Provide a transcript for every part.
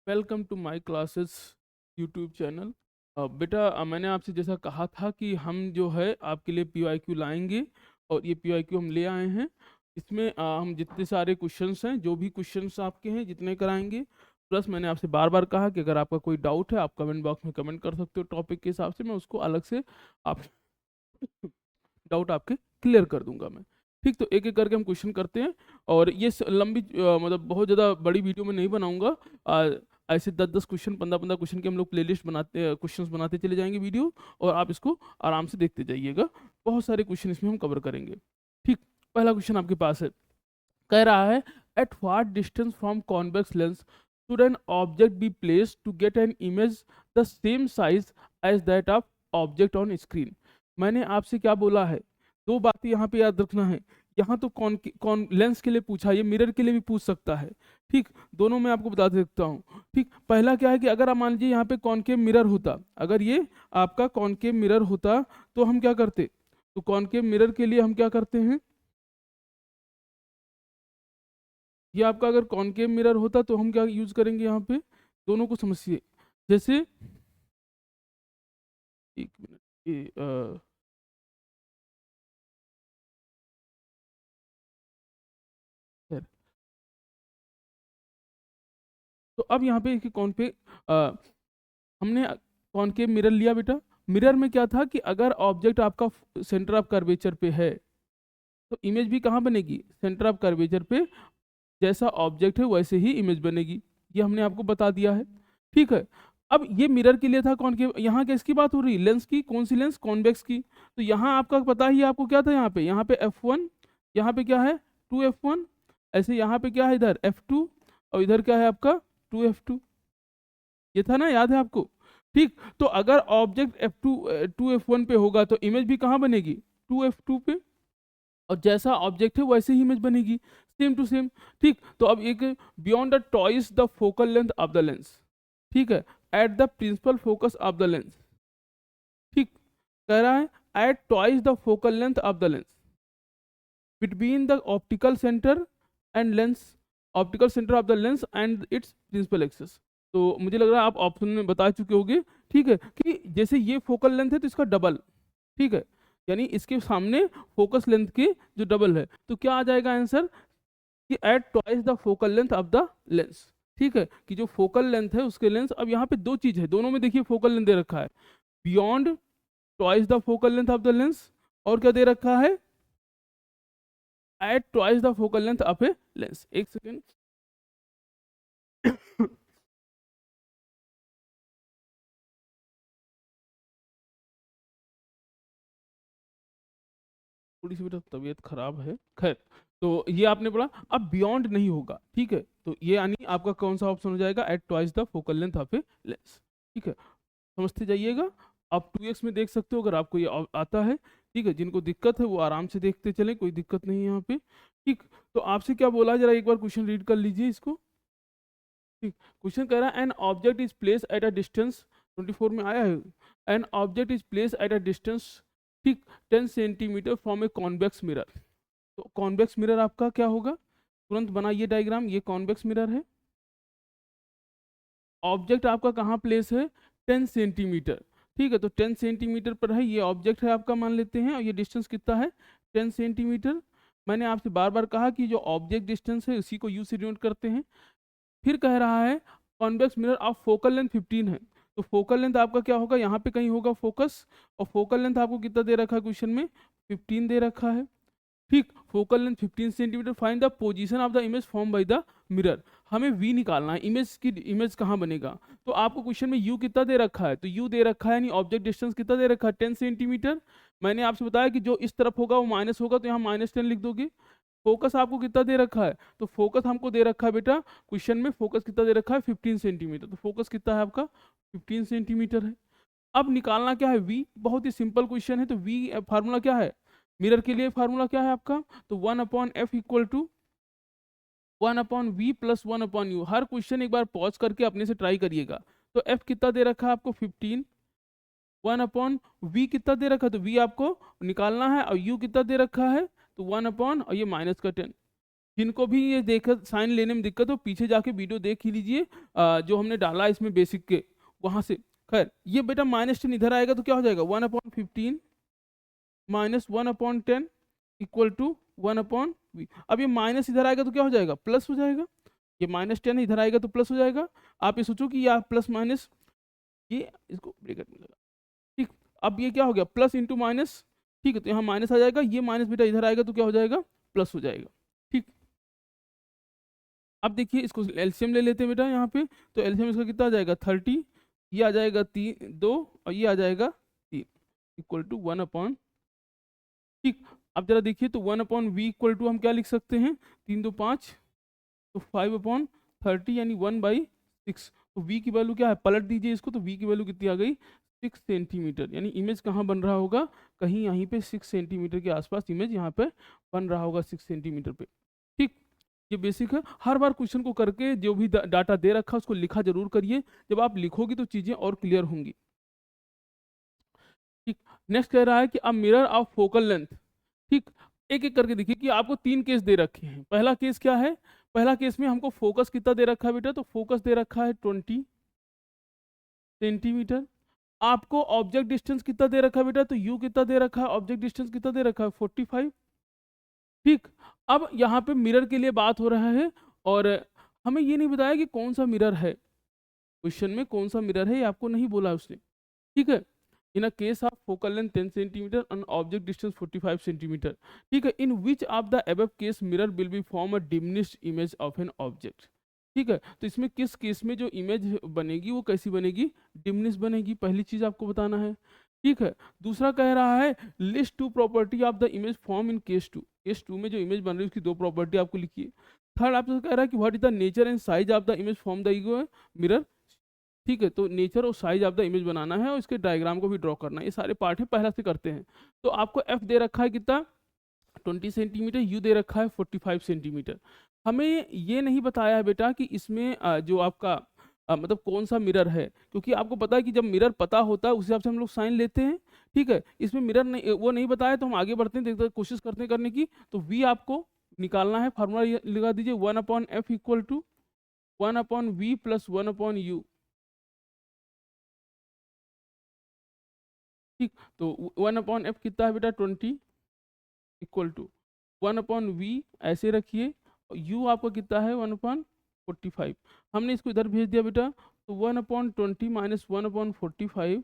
Welcome to my classes YouTube channel. बेटा, मैंने आपसे जैसा कहा था कि हम जो है आपके लिए पीवाईक्यू लाएंगे और ये पीवाईक्यू हम ले आए हैं। इसमें हम जितने सारे क्वेश्चंस हैं, जो भी क्वेश्चंस आपके हैं, जितने कराएंगे। प्लस मैंने आपसे बार बार कहा कि अगर आपका कोई डाउट है आप कमेंट बॉक्स में कमेंट कर सकते हो, टॉपिक के हिसाब से मैं उसको अलग से आप डाउट आपके क्लियर कर दूंगा मैं। ठीक, तो एक एक करके हम क्वेश्चन करते हैं। और ये लंबी मतलब बहुत ज़्यादा बड़ी वीडियो में नहीं बनाऊंगा। ऐसे 10-10 क्वेश्चन, 15-15 क्वेश्चन के हम लोग प्लेलिस्ट बनाते, क्वेश्चंस बनाते चले जाएंगे वीडियो, और आप इसको आराम से देखते जाइएगा। बहुत सारे क्वेश्चन इसमें हम कवर करेंगे। ठीक, पहला क्वेश्चन आपके पास है, कह रहा है at what distance from convex lens should an object be placed to get an image the same size as that of object on screen. मैंने आपसे क्या बोला है, दो बातें यहाँ पे याद रखना है। यहाँ तो कौन लेंस के लिए पूछा, ये मिरर के लिए भी पूछ सकता है। ठीक, दोनों मैं आपको बता देता हूँ। ठीक, पहला क्या है कि अगर आप मान लीजिए यहाँ पे कॉनकेव मिरर होता, अगर ये आपका कॉनकेव मिरर होता तो हम क्या करते, तो कॉनकेव मिरर के लिए हम क्या करते हैं, ये आपका अगर कॉनकेव मिरर होता तो हम क्या यूज करेंगे यहाँ पे, दोनों को समझिए। जैसे एक मिनट, ये खैर। तो अब यहाँ पे कौन पे हमने कॉनकेव मिरर लिया बेटा। मिरर में क्या था कि अगर ऑब्जेक्ट आपका सेंटर ऑफ कर्वेचर पे है तो इमेज भी कहाँ बनेगी, सेंटर ऑफ कर्वेचर पे। जैसा ऑब्जेक्ट है वैसे ही इमेज बनेगी, ये हमने आपको बता दिया है। ठीक है, अब ये मिरर के लिए था, कौन के यहाँ किसकी बात हो रही है, लेंस की। कौन सी लेंस, कॉन्वेक्स की। तो यहाँ आपका पता ही है, आपको क्या था यहाँ पे f1, यहाँ पे क्या है 2f1, ऐसे यहाँ पे क्या है इधर f2, और इधर क्या है आपका 2f2। ये था ना, याद है आपको। ठीक, तो अगर ऑब्जेक्ट f2 2f1 पे होगा तो इमेज भी कहाँ बनेगी, 2f2 पे। और जैसा ऑब्जेक्ट है वैसे ही इमेज बनेगी, सेम टू सेम। ठीक, तो अब एक beyond the twice the focal length of the lens. ठीक है, at the principal focus of the lens. ठीक, कह रहा है at twice the focal length of the lens between the optical centre and lens, optical centre of the lens and its principal axis. तो मुझे लग रहा है आप ऑप्शन में बता चुके होंगे। ठीक है, कि जैसे ये फोकल लेंथ है तो इसका डबल। ठीक है, यानी इसके सामने फोकस लेंथ के जो डबल है, तो क्या आ जाएगा आंसर कि at twice the focal length of the lens. ठीक है, कि जो फोकल लेंथ है उसके लेंस, अब यहाँ पे दो चीज है, दोनों में देखिए फोकल लेंथ दे रखा है, beyond twice the focal length of the lens, और क्या दे रखा है, at twice the focal length of a lens. एक सेकेंड थोड़ी सी बेटा तबीयत खराब है, खैर। तो ये आपने बोला, अब बियॉन्ड नहीं होगा। ठीक है, तो ये यानी आपका कौन सा ऑप्शन हो जाएगा, at twice the focal length of a lens. ठीक है, समझते जाइएगा। आप 2x में देख सकते हो अगर आपको ये आता है। ठीक है, जिनको दिक्कत है वो आराम से देखते चले, कोई दिक्कत नहीं है यहाँ पे। ठीक, तो आपसे क्या बोला है, जरा एक बार क्वेश्चन रीड कर लीजिए इसको। ठीक, क्वेश्चन कह रहा है an object is place at a distance, 24 में आया है, an object is place at a distance, ठीक, 10 centimetre from a convex mirror. तो कॉन्वेक्स मिरर आपका क्या होगा, तुरंत बनाइए डायग्राम, ये कॉन्वेक्स मिरर है। ऑब्जेक्ट आपका कहाँ प्लेस है, 10 सेंटीमीटर। ठीक है, तो 10 सेंटीमीटर पर है, ये ऑब्जेक्ट है आपका मान लेते हैं, और ये डिस्टेंस कितना है, 10 सेंटीमीटर। मैंने आपसे बार बार कहा कि जो ऑब्जेक्ट डिस्टेंस है उसी को यू से डिनोट करते हैं। फिर कह रहा है convex mirror of focal length 15 है, तो फोकल लेंथ आपका क्या होगा, यहाँ पे कहीं होगा फोकस, और फोकल लेंथ आपको कितना दे रखा है क्वेश्चन में, 15 दे रखा है। ठीक, focal length 15 centimetre, find the position of the image form by the mirror. हमें वी निकालना है, इमेज की इमेज कहाँ बनेगा। तो आपको क्वेश्चन में यू कितना दे रखा है, तो यू दे रखा है, यानी ऑब्जेक्ट डिस्टेंस कितना दे रखा है, 10 सेंटीमीटर। मैंने आपसे बताया कि जो इस तरफ होगा वो माइनस होगा, तो यहाँ -10 लिख दोगे। फोकस आपको कितना दे रखा है, तो फोकस हमको दे रखा है बेटा क्वेश्चन में, फोकस कितना दे रखा है 15 सेंटीमीटर, तो फोकस कितना है आपका 15 सेंटीमीटर है। अब निकालना क्या है वी, बहुत ही सिंपल क्वेश्चन है। तो वी फार्मूला क्या है, मिरर के लिए फार्मूला क्या है आपका, तो 1/f equal to 1/v plus 1/u। हर क्वेश्चन एक बार पॉज करके अपने से ट्राई करिएगा। तो f कितना दे रखा है आपको 15, 1/v कितना दे रखा है, तो v आपको निकालना है, और u कितना दे रखा है, तो 1 और ये -10। जिनको भी ये देख साइन लेने में दिक्कत हो पीछे जाके वीडियो देख ही लीजिए, जो हमने डाला इसमें बेसिक के वहां से। खैर ये बेटा -10 इधर आएगा तो क्या हो जाएगा 1/15 -1/10 इक्वल टू 1/v। अब ये माइनस इधर आएगा तो क्या हो जाएगा प्लस हो जाएगा, ये -10 इधर आएगा तो प्लस हो जाएगा। आप ये सोचो कि ये प्लस माइनस, ये इसको ब्रैकेट में लगा, ठीक। अब ये क्या हो गया प्लस इंटू माइनस, ठीक है, तो यहाँ माइनस आ जाएगा, ये माइनस बेटा इधर आएगा तो क्या हो जाएगा प्लस हो जाएगा, ठीक। अब देखिए इसको एलसीएम ले लेते हैं बेटा यहाँ पे, तो एलसीएम इसका कितना आ जाएगा 30, ये आ जाएगा 2 और ये आ जाएगा 3 इक्वल टू 1/, ठीक। अब जरा देखिए तो 1/v इक्वल टू हम क्या लिख सकते हैं 3 2 5, तो 5/30 यानी 1/6। तो v की वैल्यू क्या है, पलट दीजिए इसको, तो v की वैल्यू कितनी आ गई 6 सेंटीमीटर, यानी इमेज कहाँ बन रहा होगा कहीं यहीं पे 6 सेंटीमीटर के आसपास इमेज यहाँ पे बन रहा होगा 6 सेंटीमीटर पे, ठीक। ये बेसिक है, हर बार क्वेश्चन को करके जो भी डाटा दे रखा है उसको लिखा जरूर करिए, जब आप लिखोगे तो चीजें और क्लियर होंगी, ठीक। नेक्स्ट कह रहा है कि अब मिरर ऑफ फोकल लेंथ, ठीक। एक एक करके देखिए कि आपको 3 केस दे रखे हैं। पहला केस क्या है, पहला केस में हमको फोकस कितना दे रखा है बेटा, तो फोकस दे रखा है 20 सेंटीमीटर। आपको ऑब्जेक्ट डिस्टेंस कितना दे रखा है बेटा, तो यू कितना दे रखा है, ऑब्जेक्ट डिस्टेंस कितना दे रखा है 45, ठीक। अब यहाँ पे मिरर के लिए बात हो रहा है और हमें ये नहीं बताया कि कौन सा मिरर है, क्वेश्चन में कौन सा मिरर है ये आपको नहीं बोला उसने, ठीक है। In a case of focal length 10 centimetre and object distance 45 centimetre, ठीक है, in which of the above case mirror will be form a diminished image of an object, ठीक है। तो इसमें किस केस में जो इमेज बनेगी वो कैसी बनेगी, डिमिनिश बनेगी, पहली चीज आपको बताना है, ठीक है। दूसरा कह रहा है list 2 property of the image form in case 2, case 2 में जो इमेज बन रही है उसकी 2 प्रॉपर्टी आपको लिखिए। थर्ड आपसे कह रहा है कि what is the nature and size of the image form the mirror, ठीक है। तो नेचर और साइज ऑफ द इमेज बनाना है और इसके डायग्राम को भी ड्रॉ करना है, ये सारे पार्ट है पहला से करते हैं। तो आपको एफ दे रखा है कितना 20 सेंटीमीटर, यू दे रखा है 45 सेंटीमीटर। हमें ये नहीं बताया है बेटा कि इसमें जो आपका मतलब कौन सा मिरर है, क्योंकि आपको पता है कि जब मिरर पता होता है उस हिसाब से हम लोग साइन लेते हैं, ठीक है। इसमें मिरर नहीं, वो नहीं बताया, तो हम आगे बढ़ते हैं, देखते हैं, कोशिश करते हैं करने की। तो वी आपको निकालना है, फार्मूला लगा दीजिए 1/f equal to 1/v plus 1/u, ठीक। तो 1/f कितना है बेटा 20 इक्वल टू 1/v ऐसे रखिए, u आपका कितना है 1/45, हमने इसको इधर भेज दिया बेटा, तो 1/20 माइनस 1/45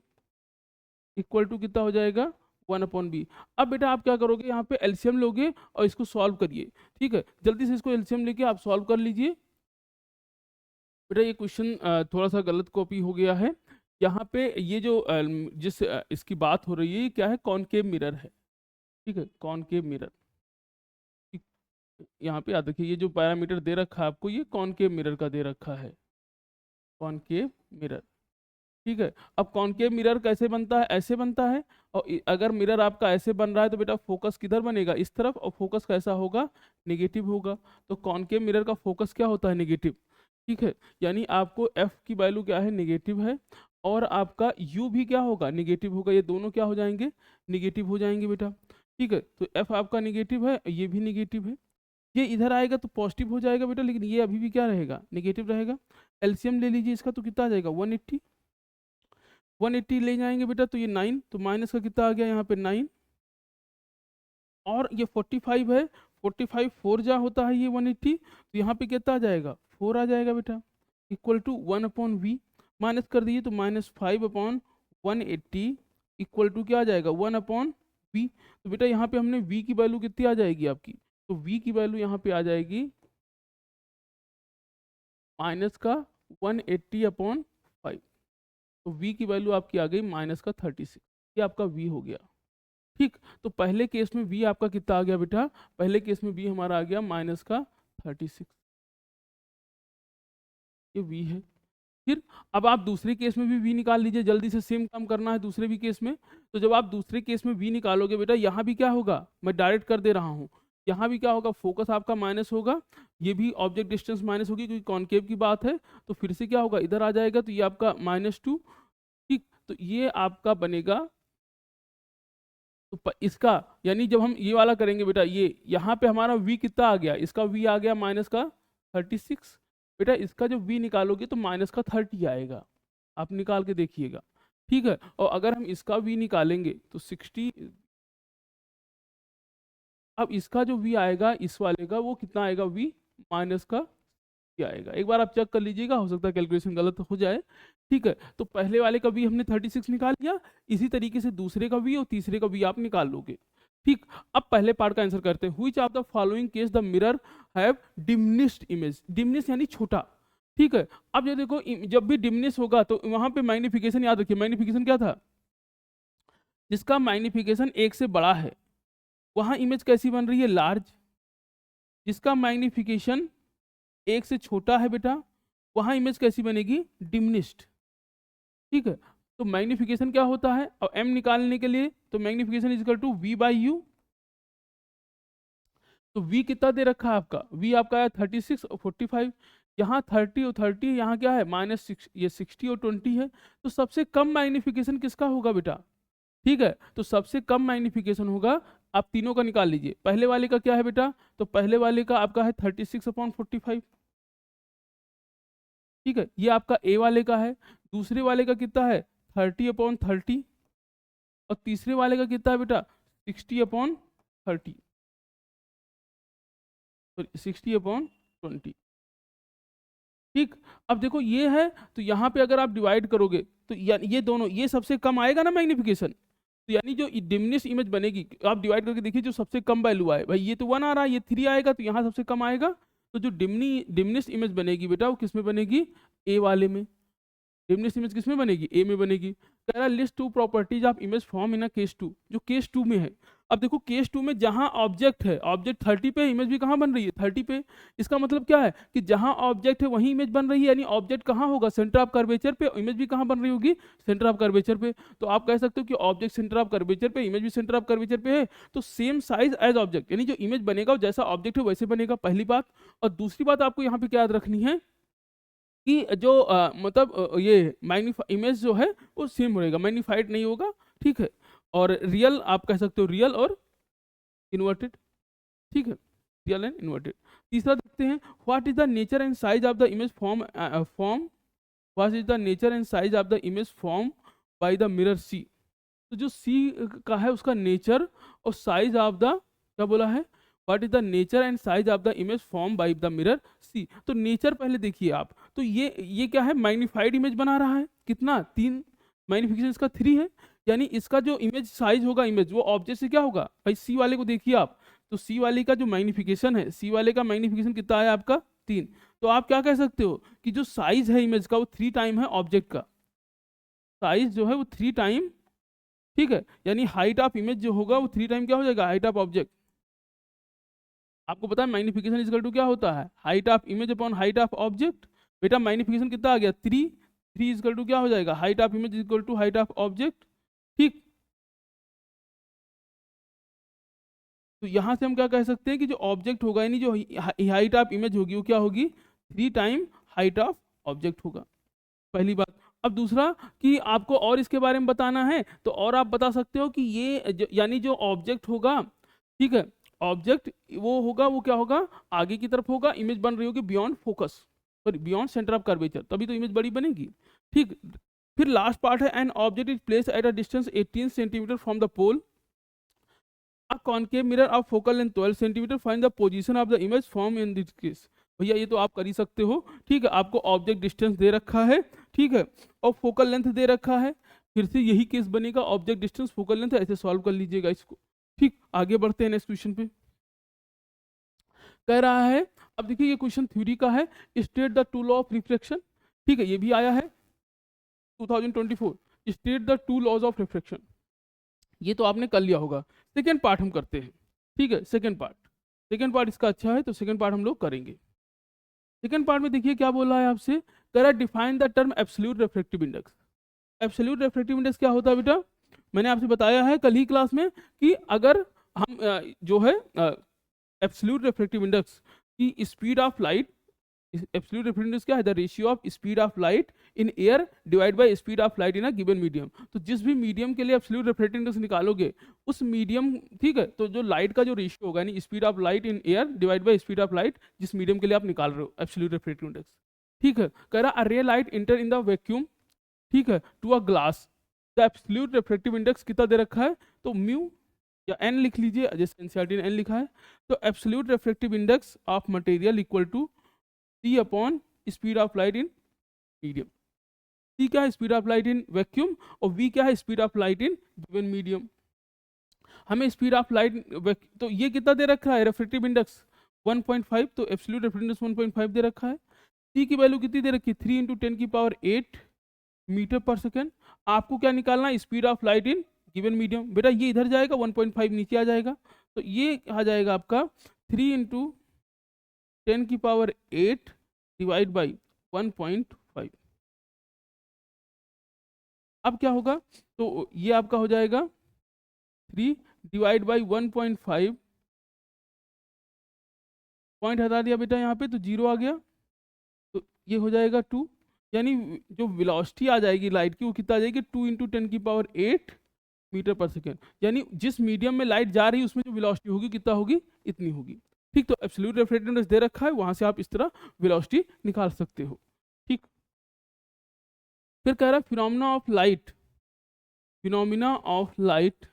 इक्वल टू कितना हो जाएगा 1/b। अब बेटा आप क्या करोगे, यहाँ पे एलसीएम लोगे और इसको सॉल्व करिए, ठीक है। जल्दी से इसको एलसीएम लेके आप सॉल्व कर लीजिए। बेटा ये क्वेश्चन थोड़ा सा गलत कॉपी हो गया है, यहाँ पे ये जो जिस इसकी बात हो रही है ये क्या है, कॉनकेव मिरर है, ठीक है, कॉनकेव मिरर, ठीक। यहाँ पे याद रखिए ये जो पैरामीटर दे रखा है आपको ये कॉनकेव मिरर का दे रखा है, कॉनकेव मिरर, ठीक है। अब कॉनकेव मिरर कैसे बनता है, ऐसे बनता है, और अगर मिरर आपका ऐसे बन रहा है तो बेटा फोकस किधर बनेगा इस तरफ, और फोकस कैसा होगा नेगेटिव होगा। तो कॉनकेव मिरर का फोकस क्या होता है नेगेटिव, ठीक है। यानी आपको एफ की वैल्यू क्या है नेगेटिव है, और आपका यू भी क्या होगा नेगेटिव होगा, ये दोनों क्या हो जाएंगे निगेटिव हो जाएंगे बेटा, ठीक है। तो एफ आपका निगेटिव है, ये भी निगेटिव है, ये इधर आएगा तो पॉजिटिव हो जाएगा बेटा, लेकिन ये अभी भी क्या रहेगा नेगेटिव रहेगा। एलसीएम ले लीजिए इसका, तो कितना आ जाएगा 180, 180 ले जाएंगे बेटा, तो ये 9, तो माइनस का कितना आ गया यहाँ पे 9, और ये 45 है, 45 4 जा होता है ये 180, तो यहाँ पे कितना आ जाएगा 4 आ जाएगा बेटा, इक्वल टू 1/v, माइनस कर दीजिए तो -5/180 इक्वल टू क्या आ जाएगा 1/v। तो बेटा यहाँ पे हमने v की वैल्यू कितनी आ जाएगी आपकी, तो v की वैल्यू यहाँ पे आ जाएगी माइनस का 180/5, तो v की वैल्यू आपकी आ गई माइनस का 36, ये आपका v हो गया, ठीक। तो पहले केस में v आपका कितना आ गया बेटा, पहले केस में v हमारा आ गया माइनस का 36, ये v है। फिर अब आप दूसरे केस में भी v निकाल लीजिए, जल्दी से सेम काम करना है दूसरे भी केस में। तो जब आप दूसरे केस में v निकालोगे बेटा, यहाँ भी क्या होगा, मैं डायरेक्ट कर दे रहा हूँ, यहाँ भी क्या होगा फोकस आपका माइनस होगा, ये भी ऑब्जेक्ट डिस्टेंस माइनस होगी क्योंकि कॉनकेव की बात है, तो फिर से क्या होगा इधर आ जाएगा, तो ये आपका -2, ठीक। तो ये आपका बनेगा तो इसका यानी जब हम ये वाला करेंगे बेटा, ये यहाँ पे हमारा v कितना आ गया, इसका v आ गया माइनस का 36। बेटा इसका जो v निकालोगे तो माइनस का 30 आएगा, आप निकाल के देखिएगा, ठीक है। और अगर हम इसका v निकालेंगे तो 60, अब इसका जो v आएगा इस वाले का वो कितना आएगा, v माइनस का क्या आएगा, एक बार आप चेक कर लीजिएगा, हो सकता है कैलकुलेशन गलत हो जाए, ठीक है। तो पहले वाले का v हमने 36 निकाल लिया, इसी तरीके से दूसरे का v और तीसरे का v आप निकाल लोगे, ठीक। अब पहले पार्ट का आंसर करते हैं। Which of the following case the mirror have diminished image, diminish यानी छोटा, ठीक है। अब ये देखो जब भी डिमिनिश होगा तो वहां पे मैग्निफिकेशन याद रखिए, मैग्निफिकेशन क्या था, जिसका मैग्निफिकेशन 1 से बड़ा है वहां इमेज कैसी बन रही है, लार्ज। जिसका मैग्निफिकेशन 1 से छोटा है बेटा वहां इमेज कैसी बनेगी, डिमिनिश्ड, ठीक है। तो मैग्निफिकेशन क्या होता है, और m निकालने के लिए तो magnification is equal to v by u. तो v कितना दे रखा है आपका, v आपका है 36 और 45, यहाँ 30 और 30, यहाँ क्या है -6, ये 60 और 20 है। तो सबसे कम मैग्निफिकेशन किसका होगा बेटा, ठीक है। तो सबसे कम मैग्निफिकेशन होगा, आप तीनों का निकाल लीजिए। पहले वाले का क्या है बेटा, तो पहले वाले का आपका है 36/45, ठीक है, ये आपका ए वाले का है। दूसरे वाले का कितना है 30/30, और तीसरे वाले का कितना है बेटा 60/30, तो 60/20, ठीक। अब देखो ये है, तो यहाँ पे अगर आप डिवाइड करोगे तो ये दोनों, ये सबसे कम आएगा ना मैग्निफिकेशन, तो यानी जो डिमिनिश इमेज बनेगी, आप डिवाइड करके देखिए जो सबसे कम वैल्यू आए, भाई ये तो 1 आ रहा है, ये 3 आएगा, तो यहाँ सबसे कम आएगा। तो जो डिमिनिश इमेज बनेगी बेटा वो किस में बनेगी, ए वाले में। डिमिनिश इमेज किस में बनेगी, ए में बनेगी। कह रहा list 2 properties of image form in case 2, जो केस 2 में है। अब देखो केस 2 में जहां ऑब्जेक्ट है, ऑब्जेक्ट 30 पे, इमेज भी कहां बन रही है 30 पे। इसका मतलब क्या है कि जहां ऑब्जेक्ट है वहीं इमेज बन रही है, यानी ऑब्जेक्ट कहां होगा, सेंटर ऑफ कर्वेचर पे, इमेज भी कहां बन रही होगी, सेंटर ऑफ कर्वेचर पे। तो आप कह सकते हो कि ऑब्जेक्ट सेंटर ऑफ कर्वेचर पे, इमेज भी सेंटर ऑफ कर्वेचर पे है, तो सेम साइज एज ऑब्जेक्ट, यानी जो इमेज बनेगा वो जैसा ऑब्जेक्ट है वैसे बनेगा, पहली बात। और दूसरी बात आपको यहाँ पे क्या याद रखनी है कि जो मतलब ये मैग्नीफाई इमेज जो है वो सेम रहेगा, मैग्नीफाइड नहीं होगा, ठीक है। और रियल आप कह सकते हो, रियल और इन्वर्टेड, ठीक है, रियल एंड इन्वर्टेड। तीसरा देखते हैं, what is the nature and size of the image form what is the nature and size of the image form by the mirror C. तो जो सी का है उसका नेचर और साइज ऑफ द, क्या बोला है, what is the nature and size of the image form by the mirror C. तो नेचर पहले देखिए आप, तो ये क्या है, मैग्नीफाइड इमेज बना रहा है, कितना 3, मैग्निफिकेशन इसका 3 है, यानी इसका जो इमेज साइज होगा, इमेज वो ऑब्जेक्ट से क्या होगा, भाई सी वाले को देखिए आप, तो सी वाले का जो मैग्निफिकेशन है, सी वाले का मैग्निफिकेशन कितना है आपका 3। तो आप क्या कह सकते हो कि जो साइज है इमेज का वो 3 टाइम है ऑब्जेक्ट का, साइज जो है वो 3 टाइम, ठीक है। यानी हाइट ऑफ इमेज जो होगा वो 3 टाइम क्या हो जाएगा, हाइट ऑफ ऑब्जेक्ट। आपको पता है मैग्निफिकेशन इक्वल टू क्या होता है, height of image upon height of object. बेटा मैग्निफिकेशन कितना आ गया 3, 3 इक्वल टू क्या हो जाएगा, height of image equal to height of object, ठीक। तो यहां से हम क्या कह सकते हैं कि जो ऑब्जेक्ट होगा, यानी जो हाइट ऑफ इमेज होगी वो क्या होगी, 3 टाइम हाइट ऑफ ऑब्जेक्ट होगा, पहली बात। अब दूसरा कि आपको और इसके बारे में बताना है, तो और आप बता सकते हो कि ये यानी जो ऑब्जेक्ट होगा, ठीक है, ऑब्जेक्ट वो होगा, वो क्या होगा, आगे की तरफ होगा, इमेज बन रही होगी beyond focus, sorry beyond centre of curvature, तभी तो इमेज बड़ी बनेगी, ठीक। फिर लास्ट पार्ट है, an object is place at a distance 18 centimetre from the pole, a concave mirror of focal length 12 centimetre, find the position of the image form in this case. भैया ये तो आप कर ही सकते हो, ठीक है, आपको ऑब्जेक्ट डिस्टेंस दे रखा है, ठीक है, और फोकल लेंथ दे रखा है, फिर से यही केस बनेगा, ऑब्जेक्ट डिस्टेंस फोकल लेंथ, ऐसे सॉल्व कर लीजिएगा इसको, ठीक। आगे बढ़ते हैं नेक्स्ट क्वेश्चन पे। कह रहा है, अब देखिए ये क्वेश्चन थ्योरी का है, state the two law of reflection, ठीक है, ये भी आया है 2024, state the two laws of reflection, ये तो आपने कर लिया होगा। सेकेंड पार्ट हम करते हैं, ठीक है, सेकेंड पार्ट इसका अच्छा है, तो सेकेंड पार्ट हम लोग करेंगे। सेकेंड पार्ट में देखिए क्या बोल रहा है आपसे, कह रहा है define the term absolute refractive index. Absolute refractive index क्या होता है बेटा, मैंने आपसे बताया है कल ही क्लास में कि अगर हम जो है एब्सोल्यूट रिफ्रैक्टिव इंडेक्स की speed of light absolute refractive index क्या है? The ratio of speed of light in air divide by speed of light in a given medium. तो जिस भी मीडियम के लिए एब्सोल्यूट रिफ्रेक्टिव इंडेक्स निकालोगे उस मीडियम, ठीक है, तो जो लाइट का जो रेशियो होगा यानी speed of light in air divide by speed of light जिस मीडियम के लिए आप निकाल रहे हो एब्सोल्यूट रिफ्रेक्टिव इंडेक्स, ठीक है। कह रहा a ray light enter in the vacuum, ठीक है, to a glass, the absolute refractive index कितना दे रखा है? तो म्यू या एन लिख लीजिए, जैसे एनसीईआरटी ने एन लिखा है। तो absolute refractive index of material equal to t upon speed of light in medium. T क्या है? Speed of light in vacuum, और वी क्या है? Speed of light in given medium. हमें स्पीड ऑफ लाइट, तो ये कितना दे रखा है रिफ्रेक्टिव इंडेक्स? 1.5, तो एब्सोल्यूट रिफ्रेक्टिव इंडेक्स 1.5 दे रखा है। टी की वैल्यू कितनी दे रखी है? 3 × 10⁸ मीटर पर सेकेंड। आपको क्या निकालना है? Speed of light in given medium. बेटा ये इधर जाएगा, 1.5 नीचे आ जाएगा, तो ये आ जाएगा आपका 3 × 10⁸ डिवाइड बाई 1.5। अब क्या होगा? तो ये आपका हो जाएगा 3 डिवाइड बाई 1.5, पॉइंट हटा दिया बेटा यहाँ पे, तो 0 आ गया, तो ये हो जाएगा 2। यानी जो वेलोसिटी आ जाएगी लाइट की वो कितना आ जाएगी? 2 × 10⁸ मीटर पर सेकेंड। यानी जिस मीडियम में लाइट जा रही है उसमें जो वेलोसिटी होगी कितना होगी? इतनी होगी, ठीक। तो एब्सोल्यूट रिफ्रेक्टिव इंडेक्स दे रखा है, वहां से आप इस तरह वेलोसिटी निकाल सकते हो, ठीक। फिर कह रहा है phenomena of light, phenomena of light,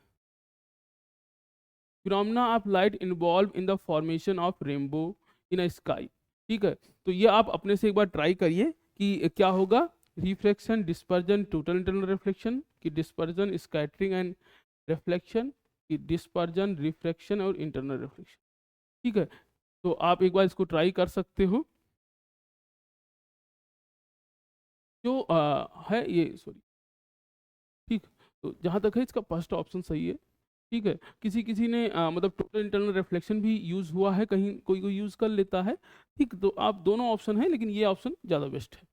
phenomena of light involve in the formation of rainbow in a sky, ठीक है। तो ये आप अपने से एक बार ट्राई करिए कि क्या होगा। Reflection, dispersion, total internal reflection की डिस्पर्जन, स्कैटरिंग एंड रिफ्लेक्शन की डिस्पर्जन, रिफ्रैक्शन और इंटरनल रिफ्लेक्शन, ठीक है। तो आप एक बार इसको ट्राई कर सकते हो। जो है ये, सॉरी, ठीक। तो जहाँ तक है इसका फर्स्ट ऑप्शन सही है, ठीक है। किसी किसी ने मतलब टोटल इंटरनल रिफ्लेक्शन भी यूज़ हुआ है, कहीं कोई कोई यूज़ कर लेता है, ठीक। तो आप दोनों ऑप्शन है, लेकिन ये ऑप्शन ज़्यादा बेस्ट है।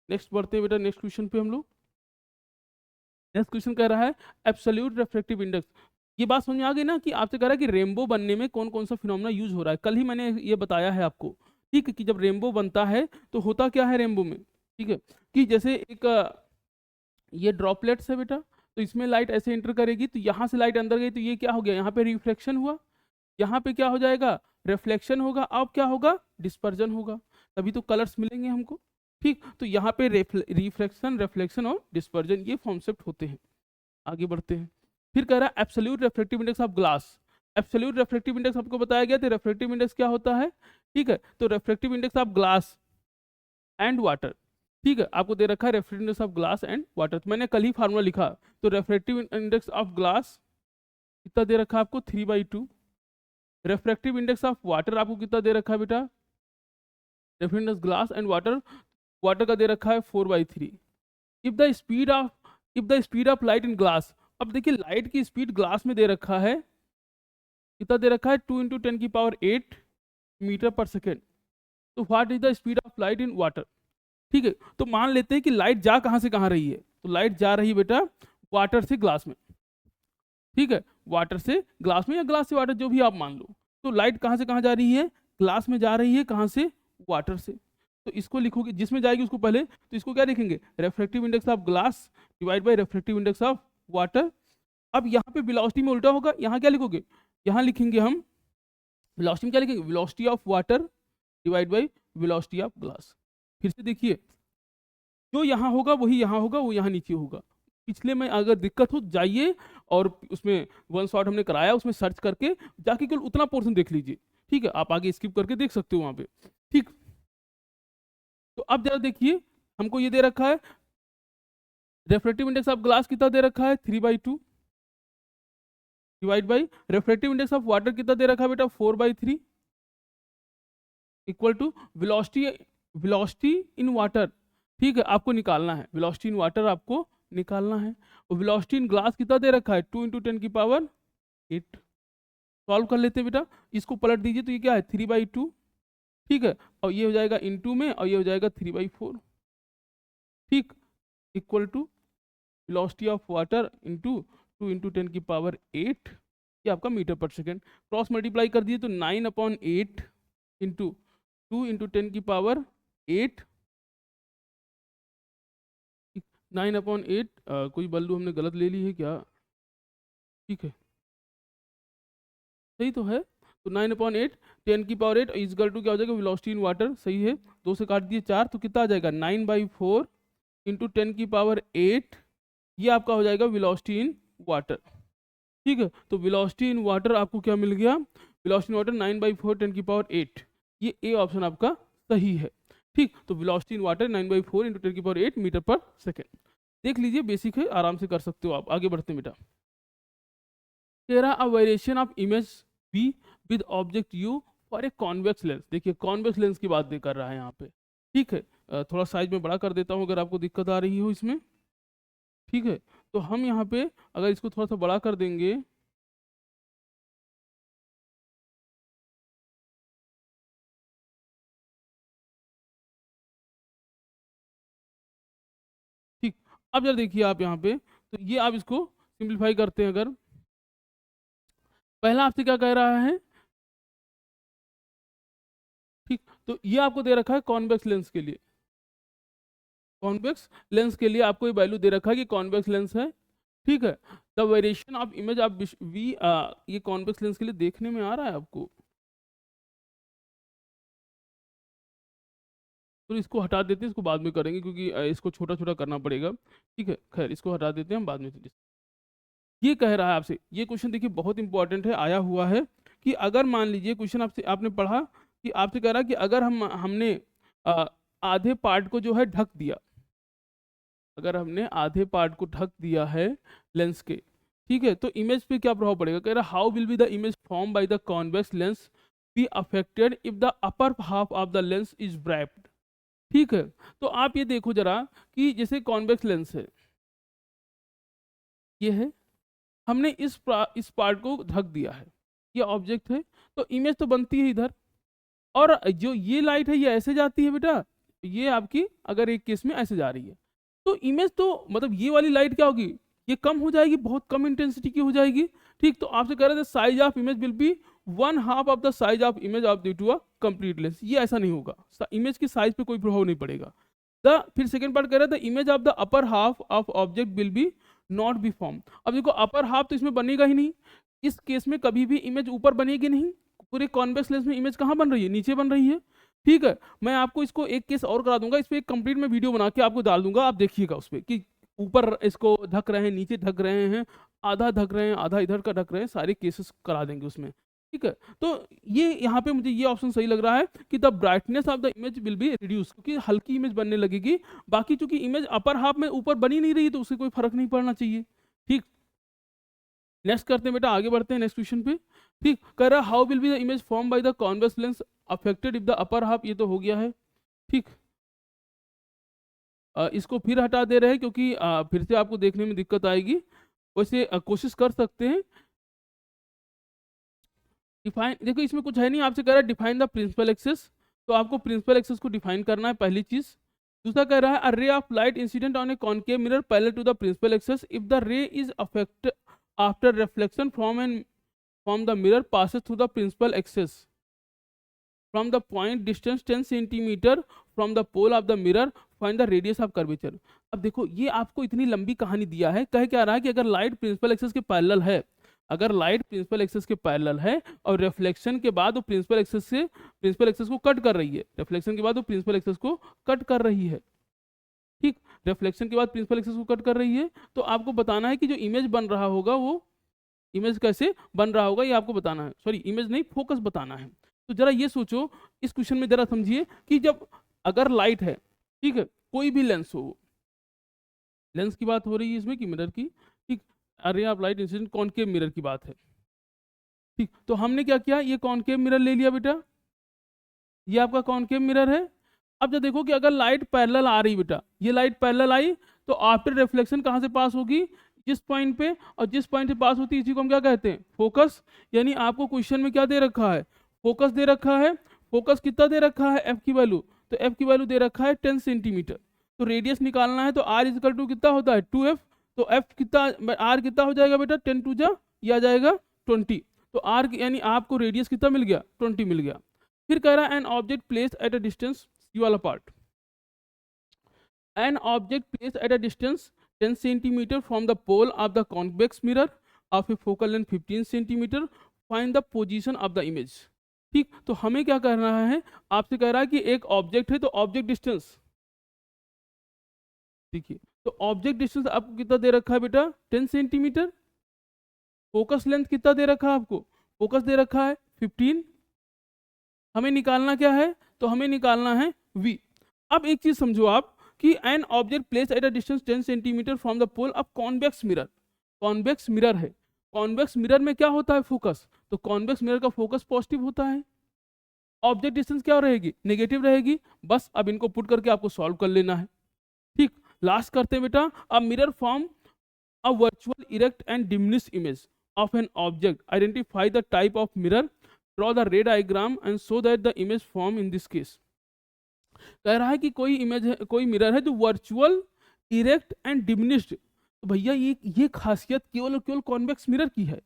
नेक्स्ट बढ़ते हैं बेटा, नेक्स्ट क्वेश्चन पे हम लोग। नेक्स्ट क्वेश्चन कह रहा है एब्सोल्यूट रिफ्रैक्टिव इंडेक्स। ये बात समझ में आ गई ना कि आपसे कह रहा है कि रेनबो बनने में कौन कौन सा फिनोमेना यूज हो रहा है। कल ही मैंने ये बताया है आपको, ठीक है, कि जब रेनबो बनता है तो होता क्या है रेनबो में, ठीक है, कि जैसे एक ये ड्रॉपलेट्स है बेटा, तो इसमें लाइट ऐसे एंटर करेगी, तो यहाँ से लाइट अंदर गई, तो ये क्या हो गया? यहाँ पे रिफ्लेक्शन हुआ, यहाँ पे क्या हो जाएगा? रिफ्लेक्शन होगा। अब क्या होगा? डिस्पर्जन होगा, तभी तो कलर्स मिलेंगे हमको, ठीक। तो यहाँ पे रिफ्लेक्शन, रिफ्लेक्शन और डिस्पर्जन ये कॉन्सेप्ट होते हैं। आगे बढ़ते हैं। फिर कह रहा है absolute refractive index of glass. Absolute refractive index आपको बताया गया था, रिफ्रैक्टिव इंडेक्स क्या होता है, ठीक है। तो refractive index of glass and water, ठीक है, आपको दे रखा है refractive index of glass and water. तो मैंने कल ही फार्मूला लिखा, तो रिफ्रैक्टिव इंडेक्स ऑफ ग्लास कितना दे रखा है आपको? 3/2। रिफ्रैक्टिव इंडेक्स ऑफ वाटर आपको कितना दे रखा है बेटा? Refractive index glass and water, water का दे रखा है 4/3। If the speed of, if the speed of light in glass, अब देखिए लाइट की स्पीड ग्लास में दे रखा है, कितना दे रखा है? 2 × 10⁸ मीटर पर सेकेंड। तो what is the speed of light in water, ठीक है। तो मान लेते हैं कि लाइट जा कहाँ से कहाँ रही है, तो लाइट जा रही है बेटा वाटर से ग्लास में, ठीक है, वाटर से ग्लास में या ग्लास से वाटर, जो भी आप मान लो। तो लाइट कहाँ से कहाँ जा रही है? ग्लास में जा रही है, कहाँ से? वाटर से। तो इसको लिखोगे, जिसमें जाएगी उसको पहले, तो इसको क्या लिखेंगे? Refractive index of glass divide by refractive index of water. अब यहाँ पे वेलोसिटी में उल्टा होगा, यहाँ क्या लिखोगे? यहाँ लिखेंगे हम वेलोसिटी में क्या लिखेंगे? Velocity of water divide by velocity of glass. फिर से देखिए, जो यहाँ होगा वही यहाँ होगा, वो यहाँ नीचे होगा। पिछले में अगर दिक्कत हो जाइए और उसमें वन शॉट हमने कराया, उसमें सर्च करके जाके केवल उतना पोर्शन देख लीजिए, ठीक है। आप आगे स्किप करके देख सकते हो वहाँ पे, ठीक। तो अब जरा देखिए, हमको ये दे रखा है रिफ्रैक्टिव इंडेक्स ऑफ ग्लास कितना दे रखा है? 3/2 divide by refractive index of water कितना दे रखा है बेटा? 4/3 equal to velocity, velocity in water, ठीक है, आपको निकालना है। वेलोसिटी इन वाटर आपको निकालना है। और वेलोसिटी इन ग्लास कितना दे रखा है? 2 × 10⁸। सॉल्व कर लेते हैं बेटा, इसको पलट दीजिए, तो ये क्या है? 3/2, ठीक है, और ये हो जाएगा इनटू में, और ये हो जाएगा 3/4, ठीक, equal to velocity of water into 2 × 10⁸, ये आपका मीटर पर सेकेंड। क्रॉस मल्टीप्लाई कर दिए तो 9/8 इंटू 2 इंटू 10⁸ 8, 9/8। कोई वैल्यू हमने गलत ले ली है क्या? ठीक है, सही तो है। तो 9/8 10⁸ इजकल टू क्या हो जाएगा, वेलोसिटी इन वाटर, सही है। 2 से काट दिए 4, तो कितना आ जाएगा 9/4 इंटू 10⁸8, ये आपका हो जाएगा वेलोसिटी इन वाटर। ठीक है, तो वेलोसिटी इन वाटर आपको क्या मिल गया, वेलोसिटी इन वाटर 9/4 10⁸8, ये ए ऑप्शन आपका सही है। ठीक, तो velocity in water 9/4 into 10⁸8 metre पर सेकेंड। देख लीजिए, बेसिक है, आराम से कर सकते हो आप। आगे बढ़ते हैं बेटा। तेरा a variation of image be with object you for a convex lens. देखिए कॉन्वेक्स लेंस की बात कर रहा है यहाँ पे। ठीक है, थोड़ा साइज में बड़ा कर देता हूँ अगर आपको दिक्कत आ रही हो इसमें। ठीक है, तो हम यहाँ पे अगर इसको थोड़ा सा बड़ा कर देंगे, ठीक। अब जरा देखिए आप यहाँ पे, तो ये आप इसको सिंप्लीफाई करते हैं अगर, पहला आपसे क्या कह रहा है, ठीक, तो ये आपको दे रखा है कॉन्वेक्स लेंस के लिए, कॉन्वेक्स लेंस के लिए आपको ये वैल्यू दे रखा है कि कॉन्वेक्स लेंस है। ठीक है, द वेरिएशन ऑफ इमेज आप वी, ये कॉन्वेक्स लेंस के लिए देखने में आ रहा है आपको, तो इसको हटा देते हैं, इसको बाद में करेंगे क्योंकि इसको छोटा छोटा करना पड़ेगा। ठीक है, खैर इसको हटा देते हैं, हम बाद में। ये कह रहा है आपसे, ये क्वेश्चन देखिए बहुत इंपॉर्टेंट है, आया हुआ है कि अगर मान लीजिए क्वेश्चन आपसे, आपने पढ़ा कि आपसे कह रहा है कि अगर हमने आधे पार्ट को जो है ढक दिया, अगर हमने आधे पार्ट को ढक दिया है लेंस के, ठीक है, तो इमेज पे क्या प्रभाव पड़ेगा। कह रहा है how will be the image form by the convex lens be affected if the upper half of the lens is wiped. ठीक है, तो आप ये देखो जरा कि जैसे कॉन्वेक्स लेंस है, ये है, हमने इस पार्ट को ढक दिया है, ये ऑब्जेक्ट है, तो इमेज तो बनती है इधर, और जो ये लाइट है ये ऐसे जाती है बेटा, ये आपकी अगर एक केस में ऐसे जा रही है, तो इमेज तो मतलब ये वाली लाइट क्या होगी, ये कम हो जाएगी, बहुत कम इंटेंसिटी की हो जाएगी। ठीक, तो आपसे कह रहे थे size of image will be 1/2 of the size of image of due to a complete lens. ये ऐसा नहीं होगा, इमेज की साइज पे कोई प्रभाव नहीं पड़ेगा। द फिर सेकंड पार्ट कह रहा था image of the upper half of object will be not be form. अब देखो अपर हाफ तो इसमें बनेगा ही नहीं, इस केस में कभी भी इमेज ऊपर बनेगी नहीं, पूरे कॉन्वेक्स लेंस में इमेज कहाँ बन रही है, नीचे बन रही है। ठीक है, मैं आपको इसको एक केस और करा दूंगा, इस पर एक कंप्लीट में वीडियो बना के आपको डाल दूंगा, आप देखिएगा उस पर कि ऊपर इसको ढक रहे हैं, नीचे ढक रहे हैं, आधा ढक रहे हैं, आधा इधर का ढक रहे हैं, सारे केसेस करा देंगे उसमें। ठीक है, तो ये यहाँ पे मुझे ये ऑप्शन सही लग रहा है कि the brightness of the image will be reduce, क्योंकि हल्की इमेज बनने लगेगी। बाकी चूंकि इमेज अपर हाफ में ऊपर बनी नहीं रही तो उससे कोई फर्क नहीं पड़ना चाहिए। ठीक, नेक्स्ट करते हैं बेटा, आगे बढ़ते हैं नेक्स्ट क्वेश्चन पे। ठीक, कह रहा how will be the image form by the convex lens affected if the upper half, ये तो हो गया है। ठीक, इसको फिर हटा दे रहे हैं क्योंकि फिर से आपको देखने में दिक्कत आएगी, वैसे कोशिश कर सकते हैं। डिफाइन, देखो इसमें कुछ है नहीं, आपसे कह रहा है डिफाइन द प्रिंसिपल एक्सेस, तो आपको प्रिंसिपल एक्सेस को डिफाइन करना है, पहली चीज। दूसरा कह रहा है a ray of light incident on a concave mirror parallel to the principal axis if the ray is affect after reflection from the mirror passes through the principal axis from the point distance 10 centimetre from the pole of the mirror, find the radius of curvature। अब देखो ये आपको इतनी लंबी कहानी दिया है, कह क्या रहा है कि अगर लाइट प्रिंसिपल एक्सेस के पैरेलल है, अगर लाइट प्रिंसिपल एक्सेस के पैरेलल है और रिफ्लेक्शन के बाद वो प्रिंसिपल एक्सेस को कट कर रही है, रिफ्लेक्शन के बाद वो प्रिंसिपल एक्सेस को कट कर रही है। ठीक, रिफ्लेक्शन के बाद प्रिंसिपल एक्सेस को कट कर रही है, तो आपको बताना है कि जो इमेज बन रहा होगा वो इमेज कैसे बन रहा होगा, ये आपको बताना है, सॉरी इमेज नहीं फोकस बताना है। तो जरा ये सोचो, इस क्वेश्चन में जरा समझिए कि जब अगर लाइट है, ठीक है, कोई भी लेंस हो, लेंस की बात हो रही है इसमें कि मिरर की, ठीक, अरे आप लाइट इंसिडेंट कॉनकेव मिरर की बात है। ठीक, तो हमने क्या किया, ये कॉनकेव मिरर ले लिया बेटा, ये आपका कॉनकेव मिरर है। अब जब देखो कि अगर लाइट पैरेलल आ रही बेटा, ये लाइट पैरेलल आई तो आफ्टर रिफ्लेक्शन कहाँ से पास होगी, जिस पॉइंट पे, और जिस पॉइंट से पास होती है इसी को हम क्या कहते हैं, फोकस। यानी आपको क्वेश्चन में क्या दे रखा है, फोकस दे रखा है। फोकस कितना दे रखा है, एफ की वैल्यू, तो एफ की वैल्यू दे रखा है 10 सेंटीमीटर। तो रेडियस निकालना है तो आर इजकल टू कितना होता है 2f, तो एफ कितना, आर कितना हो जाएगा बेटा 10 टू जा, ये आ जाएगा 20। तो आर यानी आपको रेडियस कितना मिल गया 20 मिल गया। फिर कह रहा है an object place at a distance, ये वाला part, an object place at a distance 10 centimetre from the pole of the convex mirror of a focal length 15 centimetre, find the position of the image. ठीक, तो हमें क्या करना है, आपसे कह रहा है कि एक ऑब्जेक्ट है तो ऑब्जेक्ट डिस्टेंस, देखिए तो ऑब्जेक्ट डिस्टेंस आपको कितना दे रखा है बेटा 10 सेंटीमीटर, फोकस लेंथ कितना दे रखा है आपको, फोकस दे रखा है 15, हमें निकालना क्या है, तो हमें निकालना है v। अब एक चीज समझो आप कि an object place at a distance 10 centimetre from the pole of convex mirror, convex mirror है, कॉन्वेक्स मिरर में क्या होता है फोकस, तो कॉन्वेक्स मिरर का फोकस पॉजिटिव होता है, ऑब्जेक्ट डिस्टेंस क्या रहेगी, नेगेटिव रहेगी। बस अब इनको पुट करके आपको सॉल्व कर लेना है। ठीक, लास्ट करते हैं बेटा, a mirror form a virtual erect and diminished image of an object, identify the type of mirror, draw the ray diagram and show that the image form in this case। कह रहा है कि कोई image है, कोई mirror है जो virtual, erect and diminished, तो भैया ये खासियत केवल और केवल कॉन्वेक्स मिरर की है,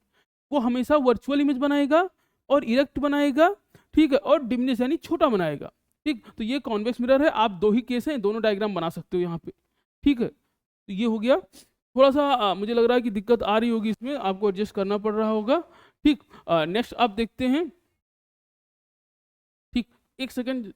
वो हमेशा वर्चुअल इमेज बनाएगा और इरेक्ट बनाएगा, ठीक है, और डिमिनिश यानी छोटा बनाएगा। ठीक, तो ये कॉन्वेक्स मिरर है, आप दो ही केस हैं, दोनों डायग्राम बना सकते हो यहाँ पे। ठीक है, तो ये हो गया। थोड़ा सा मुझे लग रहा है कि दिक्कत आ रही होगी इसमें, आपको एडजस्ट करना पड़ रहा होगा। ठीक, नेक्स्ट आप देखते हैं। ठीक, एक सेकंड